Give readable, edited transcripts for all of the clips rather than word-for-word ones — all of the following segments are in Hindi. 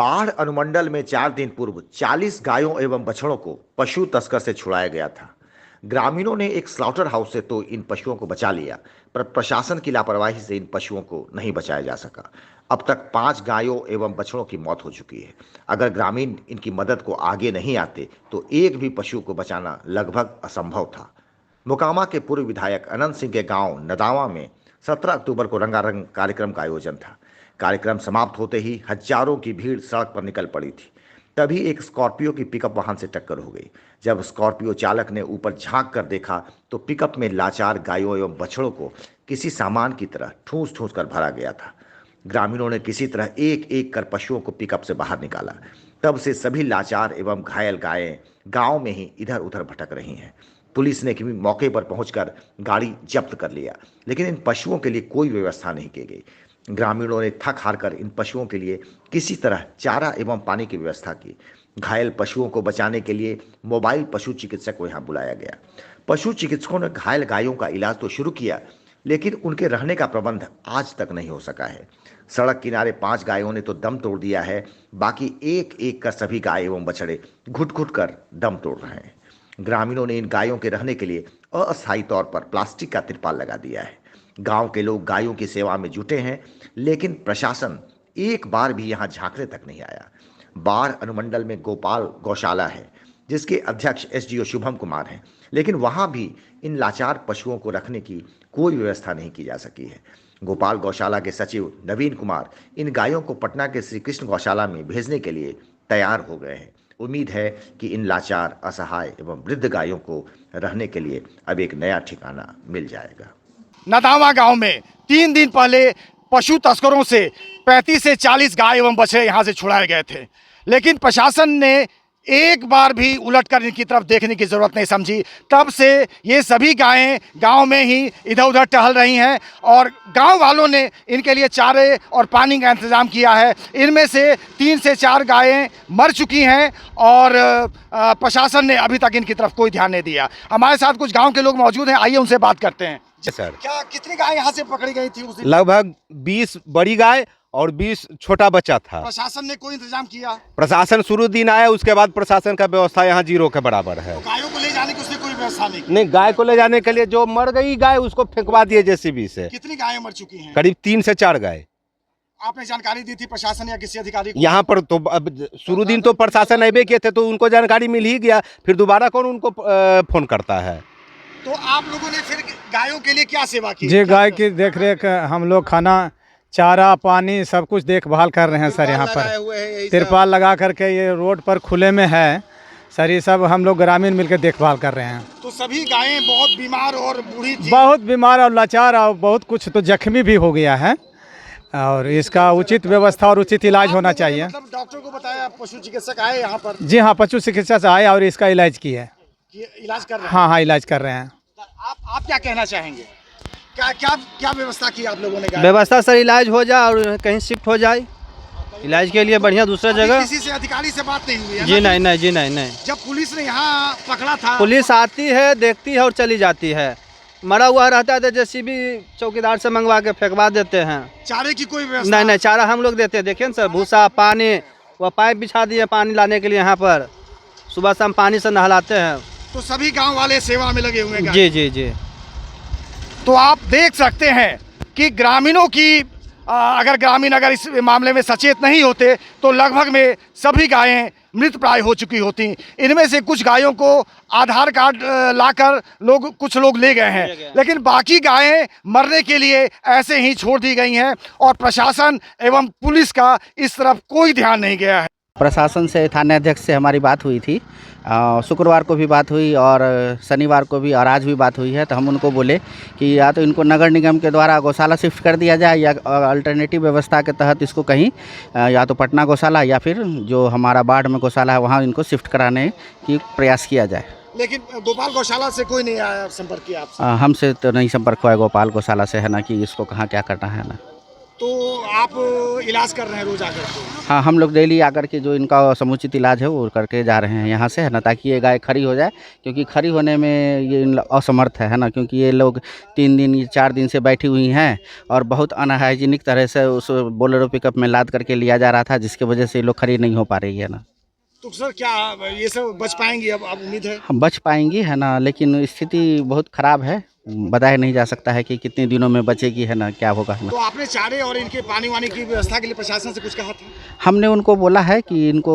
बाढ़ अनुमंडल में 4 दिन पूर्व 40 गायों एवं बछड़ों को पशु तस्कर से छुड़ाया गया था। ग्रामीणों ने एक स्लॉटर हाउस से तो इन पशुओं को बचा लिया, पर प्रशासन की लापरवाही से इन पशुओं को नहीं बचाया जा सका। अब तक 5 गायों एवं बछड़ों की मौत हो चुकी है। अगर ग्रामीण इनकी मदद को आगे नहीं आते तो एक भी पशु को बचाना लगभग असंभव था। मोकामा के पूर्व विधायक अनंत सिंह के गांव नदावा में 17 अक्टूबर को रंगारंग कार्यक्रम का आयोजन था। कार्यक्रम समाप्त होते ही हजारों की भीड़ सड़क पर निकल पड़ी थी। तभी एक स्कॉर्पियो की पिकअप वाहन से टक्कर हो गई। जब स्कॉर्पियो चालक ने ऊपर झांक कर देखा तो पिकअप में लाचार गायों एवं बछड़ों को किसी सामान की तरह ठूंस ठूंस कर भरा गया था। ग्रामीणों ने किसी तरह एक एक कर पशुओं को पिकअप से बाहर निकाला। तब से सभी लाचार एवं घायल गायें गांव में ही इधर उधर भटक रही हैं। पुलिस ने मौके पर पहुंचकर गाड़ी जब्त कर लिया, लेकिन इन पशुओं के लिए कोई व्यवस्था नहीं की गई। ग्रामीणों ने थक हार कर इन पशुओं के लिए किसी तरह चारा एवं पानी की व्यवस्था की। घायल पशुओं को बचाने के लिए मोबाइल पशु चिकित्सक को यहाँ बुलाया गया। पशु चिकित्सकों ने घायल गायों का इलाज तो शुरू किया, लेकिन उनके रहने का प्रबंध आज तक नहीं हो सका है। सड़क किनारे 5 गायों ने तो दम तोड़ दिया है, बाकी एक एक कर सभी गाय एवं बछड़े घुट घुट कर दम तोड़ रहे हैं। ग्रामीणों ने इन गायों के रहने के लिए अस्थायी तौर पर प्लास्टिक का तिरपाल लगा दिया है। गांव के लोग गायों की सेवा में जुटे हैं, लेकिन प्रशासन एक बार भी यहां झांकने तक नहीं आया। बाढ़ अनुमंडल में गोपाल गौशाला है, जिसके अध्यक्ष एसडीओ शुभम कुमार हैं, लेकिन वहां भी इन लाचार पशुओं को रखने की कोई व्यवस्था नहीं की जा सकी है। गोपाल गौशाला के सचिव नवीन कुमार इन गायों को पटना के श्री कृष्ण गौशाला में भेजने के लिए तैयार हो गए हैं। उम्मीद है कि इन लाचार, असहाय एवं वृद्ध गायों को रहने के लिए अब एक नया ठिकाना मिल जाएगा। नदावा गांव में 3 दिन पहले पशु तस्करों से 35 से 40 गाय एवं बछड़े यहां से छुड़ाए गए थे, लेकिन प्रशासन ने एक बार भी उलटकर इनकी तरफ देखने की जरूरत नहीं समझी। तब से ये सभी गायें गांव में ही इधर उधर टहल रही हैं और गांव वालों ने इनके लिए चारे और पानी का इंतज़ाम किया है। इनमें से 3 से 4 गायें मर चुकी हैं और प्रशासन ने अभी तक इनकी तरफ कोई ध्यान नहीं दिया। हमारे साथ कुछ गाँव के लोग मौजूद हैं, आइए उनसे बात करते हैं। सर, क्या कितनी गाय यहाँ से पकड़ी गई थी उस दिन? लगभग 20 बड़ी गाय और 20 छोटा बच्चा था। प्रशासन ने कोई इंतजाम किया? प्रशासन शुरू दिन आया, उसके बाद प्रशासन का व्यवस्था यहाँ 0 के बराबर है। तो गायों को ले जाने की उसने कोई व्यवस्था नहीं की? नहीं, गाय को ले जाने के लिए जो मर गई गाय उसको फेंकवा दिए जेसीबी से। कितनी गायें मर चुकी हैं? करीब 3 से 4 गाय। आपने जानकारी दी थी प्रशासन या किसी अधिकारी को? यहाँ पर तो अब शुरू दिन तो प्रशासन अबे किए थे, तो उनको जानकारी मिल ही गया, फिर दोबारा कौन उनको फोन करता है। तो आप लोगों ने फिर गायों के लिए क्या सेवा की? जी, गाय की देखरेख हम लोग खाना, चारा, पानी सब कुछ देखभाल कर रहे हैं सर। यहाँ पर तिरपाल लगा करके ये रोड पर खुले में है सर। ये सब हम लोग ग्रामीण मिलकर देखभाल कर रहे हैं। तो सभी गायें बहुत बीमार और बूढ़ी थी? बहुत बीमार और लाचार और बहुत कुछ तो जख्मी भी हो गया है, और इसका उचित व्यवस्था और उचित इलाज होना चाहिए। मतलब डॉक्टर को बताया, पशु चिकित्सक आए यहाँ पर? जी हाँ, पशु चिकित्सक आए और इसका इलाज किया है। इलाज कर रहे हैं? हाँ, इलाज कर रहे हैं। आप क्या कहना चाहेंगे? क्या व्यवस्था की आप लोगों ने? व्यवस्था सर, इलाज हो जाए और कहीं शिफ्ट हो जाए इलाज के लिए बढ़िया दूसरा जगह। किसी से अधिकारी से बात नहीं हुई है? जी नहीं, जी नहीं। जब पुलिस ने यहाँ पकड़ा था? पुलिस आती है, देखती है और चली जाती है। मरा हुआ रहता है तो जेसीबी चौकीदार से मंगवा के फेंकवा देते हैं। चारे की कोई व्यवस्था? नहीं, चारा हम लोग देते हैं। देखिए ना सर, भूसा, पानी, वह पाइप बिछा दिए पानी लाने के लिए। यहाँ पर सुबह शाम पानी से नहलाते हैं। तो सभी गांव वाले सेवा में लगे हुए हैं? जी। तो आप देख सकते हैं कि ग्रामीणों की अगर इस मामले में सचेत नहीं होते तो लगभग में सभी गायें मृत प्राय हो चुकी होती। इनमें से कुछ गायों को आधार कार्ड लाकर कुछ लोग ले गए हैं, लेकिन बाकी गायें मरने के लिए ऐसे ही छोड़ दी गई हैं और प्रशासन एवं पुलिस का इस तरफ कोई ध्यान नहीं गया है। प्रशासन से, थाना अध्यक्ष से हमारी बात हुई थी। शुक्रवार को भी बात हुई और शनिवार को भी, और आज भी बात हुई है। तो हम उनको बोले कि या तो इनको नगर निगम के द्वारा गौशाला शिफ्ट कर दिया जाए, या अल्टरनेटिव व्यवस्था के तहत इसको कहीं या तो पटना गौशाला या फिर जो हमारा बाढ़ में गौशाला है वहाँ इनको शिफ्ट कराने की प्रयास किया जाए। लेकिन गोपाल गौशाला से कोई नहीं आया, संपर्क किया आपसे? हमसे तो नहीं संपर्क हुआ है गोपाल गौशाला से, है ना, कि इसको कहाँ क्या करना है ना। तो आप इलाज कर रहे हैं रोज आकर के? हाँ, हम लोग डेली आकर के जो इनका समुचित इलाज है वो करके जा रहे हैं यहाँ से, है ना, ताकि ये गाय खड़ी हो जाए, क्योंकि खड़ी होने में ये असमर्थ है ना, क्योंकि ये लोग 3 दिन 4 दिन से बैठी हुई हैं और बहुत अनहाइजीनिक तरह से उस बोलेरो पिकअप में लाद करके लिया जा रहा था, जिसकी वजह से ये लोग खड़ी नहीं हो पा रही है ना। तो सर क्या ये सब बच पाएंगी अब उम्मीद है? हम बच पाएंगी, है ना, लेकिन स्थिति बहुत ख़राब है, बताया नहीं जा सकता है कि कितने दिनों में बचेगी, है ना, क्या होगा ना। तो आपने चारे और इनके पानी वानी की व्यवस्था के लिए प्रशासन से कुछ कहा था? हमने उनको बोला है कि इनको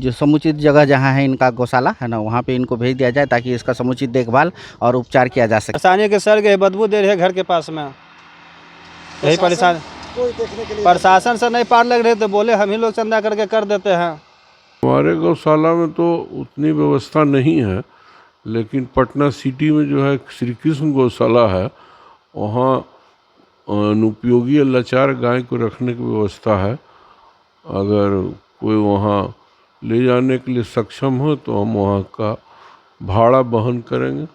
जो समुचित जगह जहाँ है इनका गौशाला, है ना, वहाँ पे इनको भेज दिया जाए, ताकि इसका समुचित देखभाल और उपचार किया जा सके। स्थानीय के सर गए, बदबू दे रहे हैं घर के पास में, यही परेशान। कोई देखने के लिए प्रशासन से नहीं पार लग रहे तो बोले हम ही लोग चंदा करके कर देते हैं। हमारे गौशाला में तो उतनी व्यवस्था नहीं है, लेकिन पटना सिटी में जो है श्री कृष्ण गौशाला है, वहाँ अनुपयोगी या लाचार गाय को रखने की व्यवस्था है। अगर कोई वहाँ ले जाने के लिए सक्षम हो तो हम वहाँ का भाड़ा वहन करेंगे।